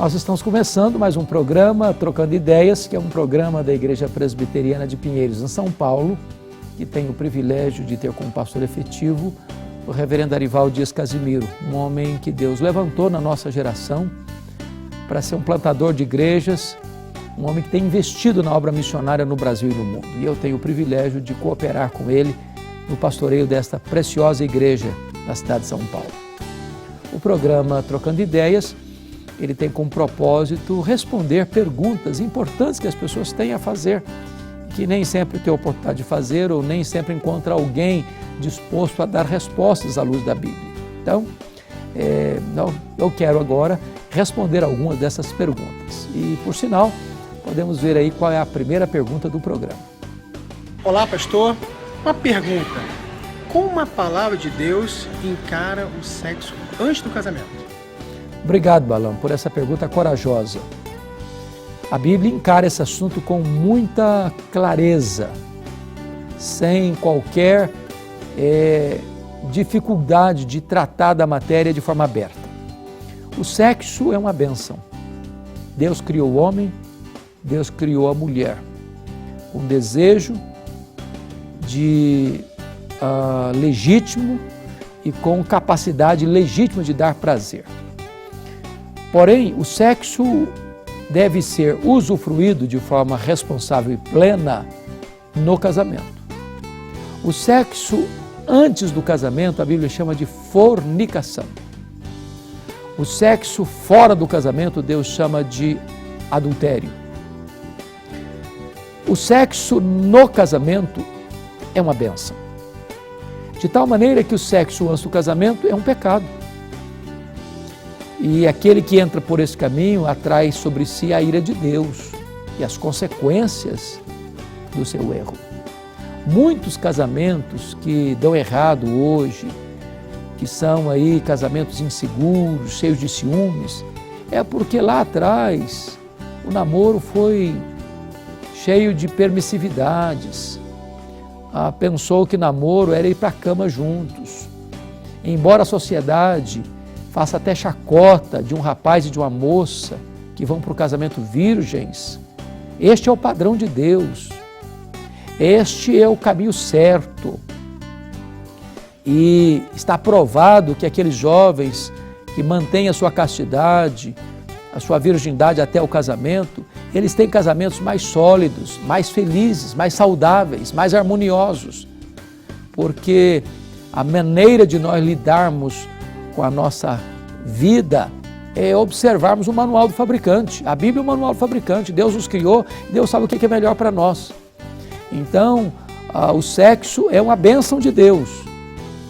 Nós estamos começando mais um programa, Trocando Ideias, que é um programa da Igreja Presbiteriana de Pinheiros, em São Paulo, que tem o privilégio de ter como pastor efetivo o reverendo Arivaldo Dias Casimiro, um homem que Deus levantou na nossa geração para ser um plantador de igrejas, um homem que tem investido na obra missionária no Brasil e no mundo. E eu tenho o privilégio de cooperar com ele no pastoreio desta preciosa igreja na cidade de São Paulo. O programa Trocando Ideias, ele tem como propósito responder perguntas importantes que as pessoas têm a fazer, que nem sempre tem a oportunidade de fazer ou nem sempre encontra alguém disposto a dar respostas à luz da Bíblia. Então, eu quero agora responder algumas dessas perguntas. E, por sinal, podemos ver aí qual é a primeira pergunta do programa. Olá, pastor. Uma pergunta. Como a palavra de Deus encara o sexo antes do casamento? Obrigado, Balão, por essa pergunta corajosa. A Bíblia encara esse assunto com muita clareza, sem qualquer dificuldade de tratar da matéria de forma aberta. O sexo é uma bênção. Deus criou o homem, Deus criou a mulher, com desejo legítimo e com capacidade legítima de dar prazer. Porém, o sexo deve ser usufruído de forma responsável e plena no casamento. O sexo antes do casamento, a Bíblia chama de fornicação. O sexo fora do casamento, Deus chama de adultério. O sexo no casamento é uma bênção. De tal maneira que o sexo antes do casamento é um pecado. E aquele que entra por esse caminho atrai sobre si a ira de Deus e as consequências do seu erro. Muitos casamentos que dão errado hoje, que são aí casamentos inseguros, cheios de ciúmes, é porque lá atrás o namoro foi cheio de permissividades. Pensou que namoro era ir para a cama juntos. Embora a sociedade faça até chacota de um rapaz e de uma moça que vão para o casamento virgens, este é o padrão de Deus. Este é o caminho certo. E está provado que aqueles jovens que mantêm a sua castidade, a sua virgindade até o casamento, eles têm casamentos mais sólidos, mais felizes, mais saudáveis, mais harmoniosos. Porque a maneira de nós lidarmos com a nossa vida é observarmos o manual do fabricante. A Bíblia é o manual do fabricante. Deus nos criou, Deus sabe o que é melhor para nós. Então, o sexo é uma bênção de Deus,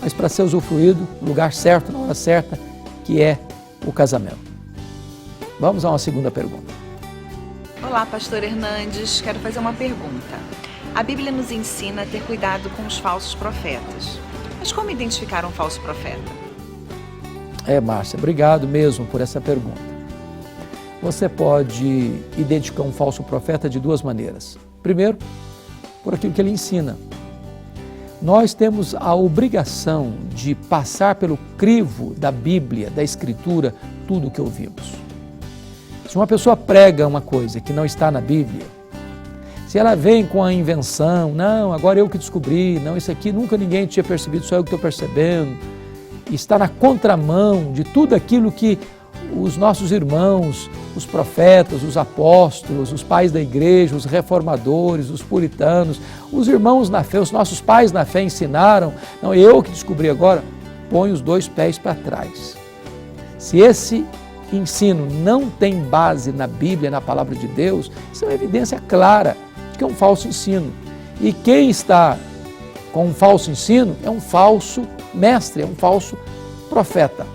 mas para ser usufruído no lugar certo, na hora certa, que é o casamento. Vamos a uma segunda pergunta. Olá, pastor Hernandes. Quero fazer uma pergunta. A Bíblia nos ensina a ter cuidado com os falsos profetas. Mas como identificar um falso profeta? Márcia, obrigado mesmo por essa pergunta. Você pode identificar um falso profeta de duas maneiras. Primeiro, por aquilo que ele ensina. Nós temos a obrigação de passar pelo crivo da Bíblia, da Escritura, tudo o que ouvimos. Se uma pessoa prega uma coisa que não está na Bíblia, se ela vem com a invenção, não, agora eu que descobri, não, isso aqui nunca ninguém tinha percebido, só eu que estou percebendo, está na contramão de tudo aquilo que os nossos irmãos, os profetas, os apóstolos, os pais da igreja, os reformadores, os puritanos, os irmãos na fé, os nossos pais na fé ensinaram, não, eu que descobri agora, põe os dois pés para trás. Se esse ensino não tem base na Bíblia, na palavra de Deus, isso é uma evidência clara de que é um falso ensino. E quem está com um falso ensino é um falso mestre, é um falso profeta.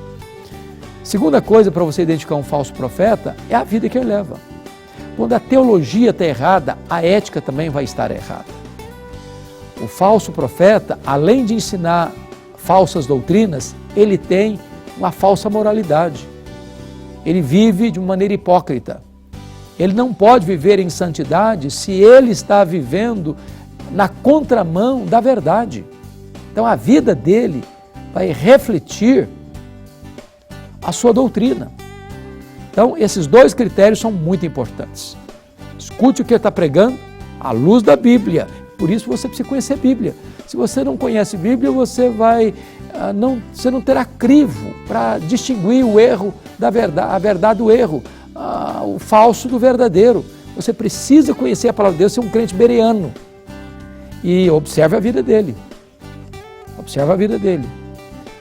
Segunda coisa para você identificar um falso profeta é a vida que ele leva. Quando a teologia está errada, a ética também vai estar errada. O falso profeta, além de ensinar falsas doutrinas, ele tem uma falsa moralidade. Ele vive de uma maneira hipócrita. Ele não pode viver em santidade se ele está vivendo na contramão da verdade. Então a vida dele vai refletir a sua doutrina. Então, esses dois critérios são muito importantes. Escute o que ele está pregando à luz da Bíblia. Por isso você precisa conhecer a Bíblia. Se você não conhece a Bíblia, você não terá crivo para distinguir o erro da verdade, a verdade do erro, o falso do verdadeiro. Você precisa conhecer a palavra de Deus, ser um crente bereano. E observe a vida dele. Observe a vida dele.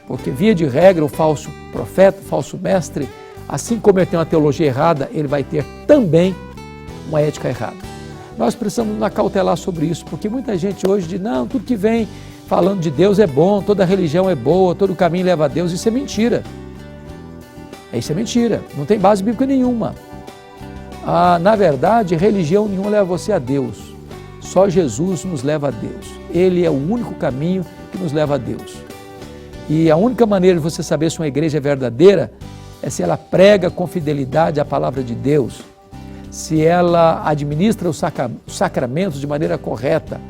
Porque, via de regra, o falso profeta, o falso mestre, assim como ele tem uma teologia errada, ele vai ter também uma ética errada. Nós precisamos nos acautelar sobre isso, porque muita gente hoje diz, não, tudo que vem falando de Deus é bom, toda religião é boa, todo caminho leva a Deus. Isso é mentira. Isso é mentira, não tem base bíblica nenhuma. Na verdade, religião nenhuma leva você a Deus. Só Jesus nos leva a Deus. Ele é o único caminho que nos leva a Deus. E a única maneira de você saber se uma igreja é verdadeira é se ela prega com fidelidade a palavra de Deus, se ela administra os sacramentos de maneira correta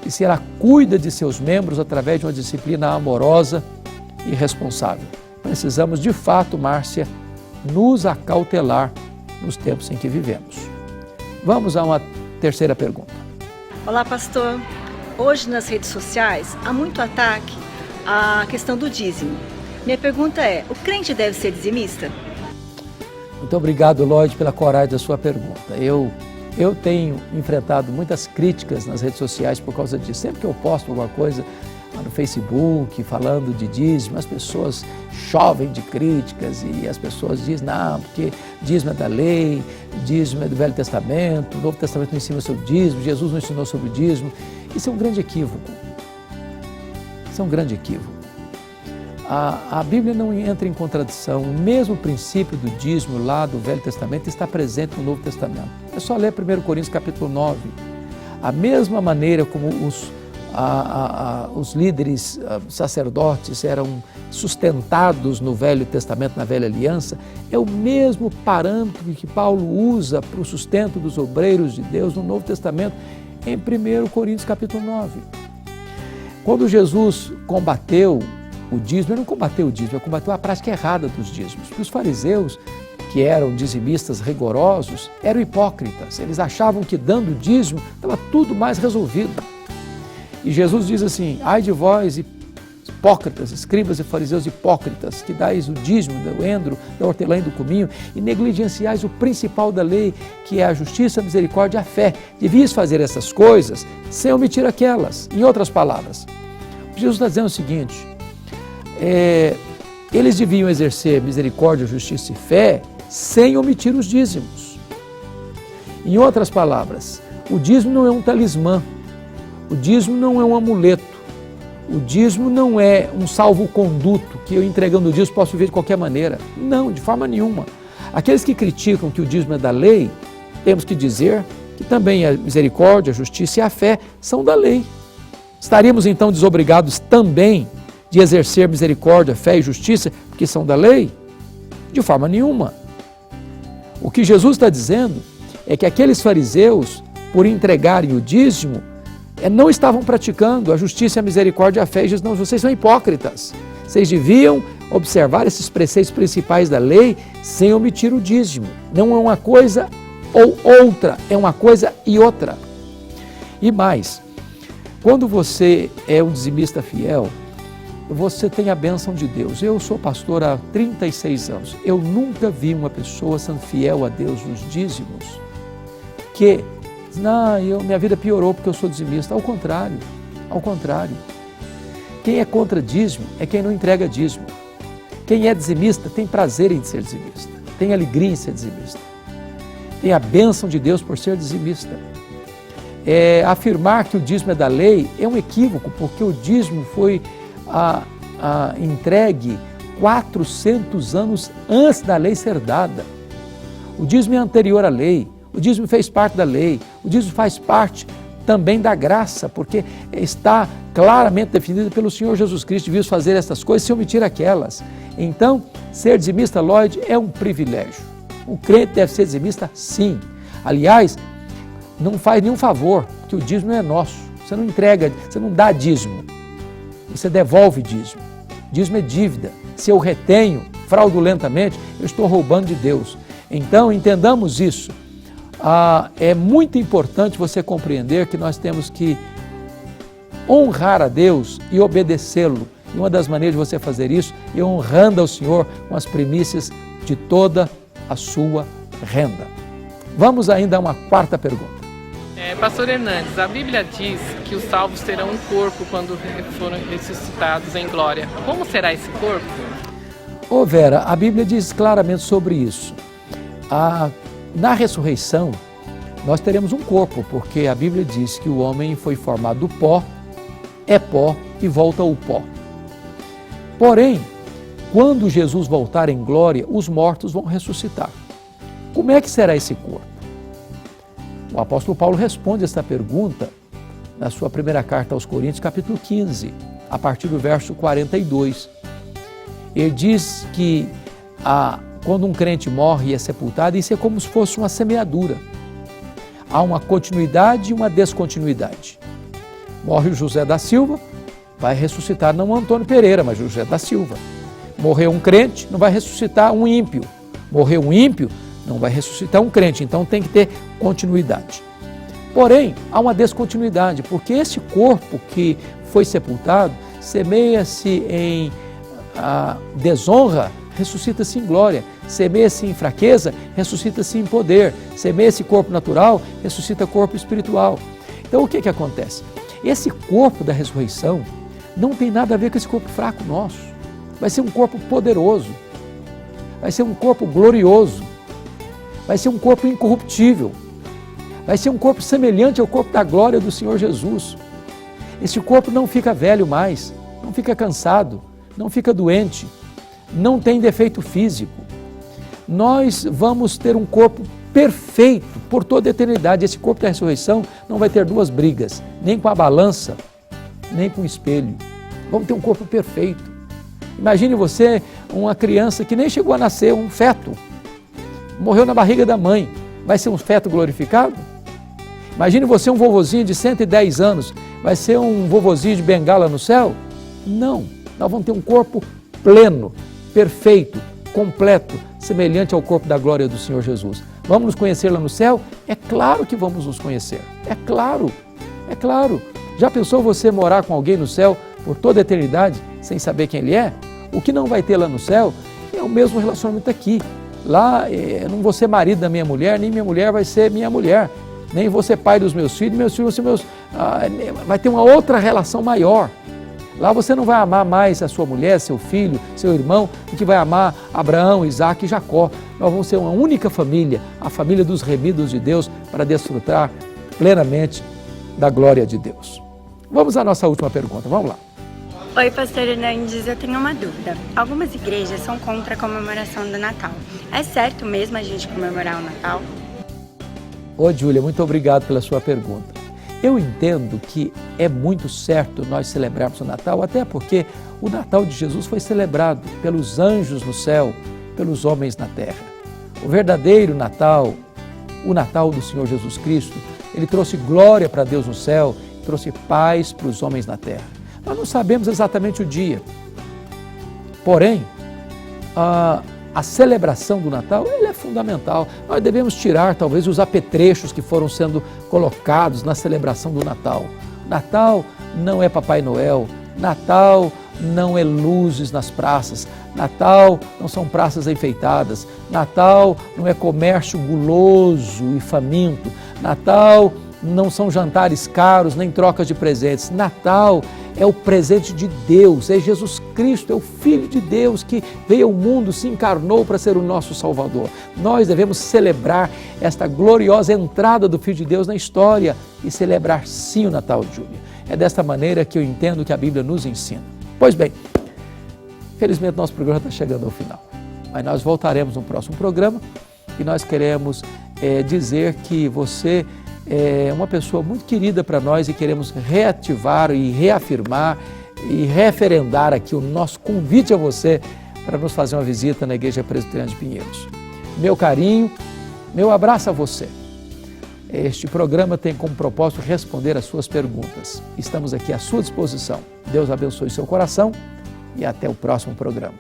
e se ela cuida de seus membros através de uma disciplina amorosa e responsável. Precisamos, de fato, Márcia, nos acautelar nos tempos em que vivemos. Vamos a uma terceira pergunta. Olá, pastor. Hoje nas redes sociais há muito ataque à questão do dízimo. Minha pergunta é, o crente deve ser dizimista? Muito obrigado, Lloyd, pela coragem da sua pergunta. Eu tenho enfrentado muitas críticas nas redes sociais por causa disso. Sempre que eu posto alguma coisa no Facebook, falando de dízimo, as pessoas chovem de críticas e as pessoas dizem, não, porque dízimo é da lei, dízimo é do Velho Testamento, o Novo Testamento não ensina sobre dízimo, Jesus não ensinou sobre dízimo. Isso é um grande equívoco. Isso é um grande equívoco. A Bíblia não entra em contradição. O mesmo princípio do dízimo lá do Velho Testamento está presente no Novo Testamento. É só ler 1 Coríntios capítulo 9. A mesma maneira como os líderes sacerdotes eram sustentados no Velho Testamento, na Velha Aliança, é o mesmo parâmetro que Paulo usa para o sustento dos obreiros de Deus no Novo Testamento, em 1 Coríntios capítulo 9. Quando Jesus combateu o dízimo, ele não combateu o dízimo, ele combateu a prática errada dos dízimos. Porque os fariseus, que eram dizimistas rigorosos, eram hipócritas. Eles achavam que dando dízimo estava tudo mais resolvido. E Jesus diz assim, ai de vós, hipócritas, escribas e fariseus hipócritas, que dais o dízimo do endro, da hortelã e do cominho, e negligenciais o principal da lei, que é a justiça, a misericórdia e a fé. Devias fazer essas coisas sem omitir aquelas. Em outras palavras, Jesus está dizendo o seguinte, eles deviam exercer misericórdia, justiça e fé sem omitir os dízimos. Em outras palavras, o dízimo não é um talismã, o dízimo não é um amuleto, o dízimo não é um salvo-conduto que eu entregando o dízimo posso viver de qualquer maneira. Não, de forma nenhuma. Aqueles que criticam que o dízimo é da lei, temos que dizer que também a misericórdia, a justiça e a fé são da lei. Estaríamos então desobrigados também de exercer misericórdia, fé e justiça, porque são da lei? De forma nenhuma. O que Jesus está dizendo é que aqueles fariseus, por entregarem o dízimo, não estavam praticando a justiça, a misericórdia e a fé. E Jesus, não, vocês são hipócritas. Vocês deviam observar esses preceitos principais da lei sem omitir o dízimo. Não é uma coisa ou outra, é uma coisa e outra. E mais, quando você é um dizimista fiel, você tem a bênção de Deus. Eu sou pastor há 36 anos. Eu nunca vi uma pessoa sendo fiel a Deus nos dízimos que, minha vida piorou porque eu sou dizimista. Ao contrário. Quem é contra dízimo é quem não entrega dízimo. Quem é dizimista tem prazer em ser dizimista, tem alegria em ser dizimista, tem a bênção de Deus por ser dizimista. Afirmar que o dízimo é da lei é um equívoco, porque o dízimo foi entregue 400 anos antes da lei ser dada. O dízimo é anterior à lei, o dízimo fez parte da lei, o dízimo faz parte também da graça, porque está claramente definido pelo Senhor Jesus Cristo, devias fazer essas coisas sem omitir aquelas. Então, ser dizimista, Lloyd, é um privilégio. O crente deve ser dizimista, sim. Aliás, não faz nenhum favor, que o dízimo não é nosso. Você não entrega, você não dá dízimo. Você devolve dízimo. Dízimo é dívida. Se eu retenho fraudulentamente, eu estou roubando de Deus. Então, entendamos isso. É muito importante você compreender que nós temos que honrar a Deus e obedecê-lo. E uma das maneiras de você fazer isso é honrando ao Senhor com as primícias de toda a sua renda. Vamos ainda a uma quarta pergunta. Pastor Hernandes, a Bíblia diz que os salvos terão um corpo quando forem ressuscitados em glória. Como será esse corpo? Ô Vera, a Bíblia diz claramente sobre isso. Na ressurreição, nós teremos um corpo, porque a Bíblia diz que o homem foi formado do pó, é pó e volta ao pó. Porém, quando Jesus voltar em glória, os mortos vão ressuscitar. Como é que será esse corpo? O apóstolo Paulo responde esta pergunta na sua primeira carta aos Coríntios, capítulo 15, a partir do verso 42. Ele diz que quando um crente morre e é sepultado, isso é como se fosse uma semeadura. Há uma continuidade e uma descontinuidade. Morre o José da Silva, vai ressuscitar não o Antônio Pereira, mas o José da Silva. Morreu um crente, não vai ressuscitar um ímpio. Morreu um ímpio, não vai ressuscitar um crente. Então tem que ter continuidade. Porém, há uma descontinuidade, porque esse corpo que foi sepultado, semeia-se em desonra, ressuscita-se em glória. Semeia-se em fraqueza, ressuscita-se em poder. Semeia-se corpo natural, ressuscita corpo espiritual. Então o que acontece? Esse corpo da ressurreição não tem nada a ver com esse corpo fraco nosso. Vai ser um corpo poderoso, vai ser um corpo glorioso, vai ser um corpo incorruptível, vai ser um corpo semelhante ao corpo da glória do Senhor Jesus. Esse corpo não fica velho mais, não fica cansado, não fica doente, não tem defeito físico. Nós vamos ter um corpo perfeito por toda a eternidade. Esse corpo da ressurreição não vai ter duas brigas, nem com a balança, nem com o espelho. Vamos ter um corpo perfeito. Imagine você, uma criança que nem chegou a nascer, um feto, morreu na barriga da mãe, vai ser um feto glorificado? Imagine você, um vovozinho de 110 anos, vai ser um vovozinho de bengala no céu? Não, nós vamos ter um corpo pleno, perfeito, completo, semelhante ao corpo da glória do Senhor Jesus. Vamos nos conhecer lá no céu? É claro que vamos nos conhecer, é claro, é claro. Já pensou você morar com alguém no céu por toda a eternidade, sem saber quem ele é? O que não vai ter lá no céu é o mesmo relacionamento aqui. Lá eu não vou ser marido da minha mulher, nem minha mulher vai ser minha mulher, nem vou ser pai dos meus filhos vão ser meus... vai ter uma outra relação maior. Lá você não vai amar mais a sua mulher, seu filho, seu irmão, do que vai amar Abraão, Isaac e Jacó. Nós vamos ser uma única família, a família dos remidos de Deus, para desfrutar plenamente da glória de Deus. Vamos à nossa última pergunta, vamos lá. Oi, pastor Hernandes, eu tenho uma dúvida. Algumas igrejas são contra a comemoração do Natal. É certo mesmo a gente comemorar o Natal? Ô, Júlia, muito obrigado pela sua pergunta. Eu entendo que é muito certo nós celebrarmos o Natal, até porque o Natal de Jesus foi celebrado pelos anjos no céu, pelos homens na terra. O verdadeiro Natal, o Natal do Senhor Jesus Cristo, ele trouxe glória para Deus no céu, trouxe paz para os homens na terra. Nós não sabemos exatamente o dia, porém, a celebração do Natal é fundamental. Nós devemos tirar talvez os apetrechos que foram sendo colocados na celebração do Natal. Natal não é Papai Noel, Natal não é luzes nas praças, Natal não são praças enfeitadas, Natal não é comércio guloso e faminto, Natal não são jantares caros nem trocas de presentes. Natal é o presente de Deus, é Jesus Cristo, é o Filho de Deus que veio ao mundo, se encarnou para ser o nosso Salvador. Nós devemos celebrar esta gloriosa entrada do Filho de Deus na história e celebrar sim o Natal, Júlia. É desta maneira que eu entendo que a Bíblia nos ensina. Pois bem, felizmente nosso programa está chegando ao final, mas nós voltaremos no próximo programa e nós queremos dizer que você é uma pessoa muito querida para nós e queremos reativar e reafirmar e referendar aqui o nosso convite a você para nos fazer uma visita na Igreja Presbiteriana de Pinheiros. Meu carinho, meu abraço a você. Este programa tem como propósito responder às suas perguntas. Estamos aqui à sua disposição. Deus abençoe seu coração e até o próximo programa.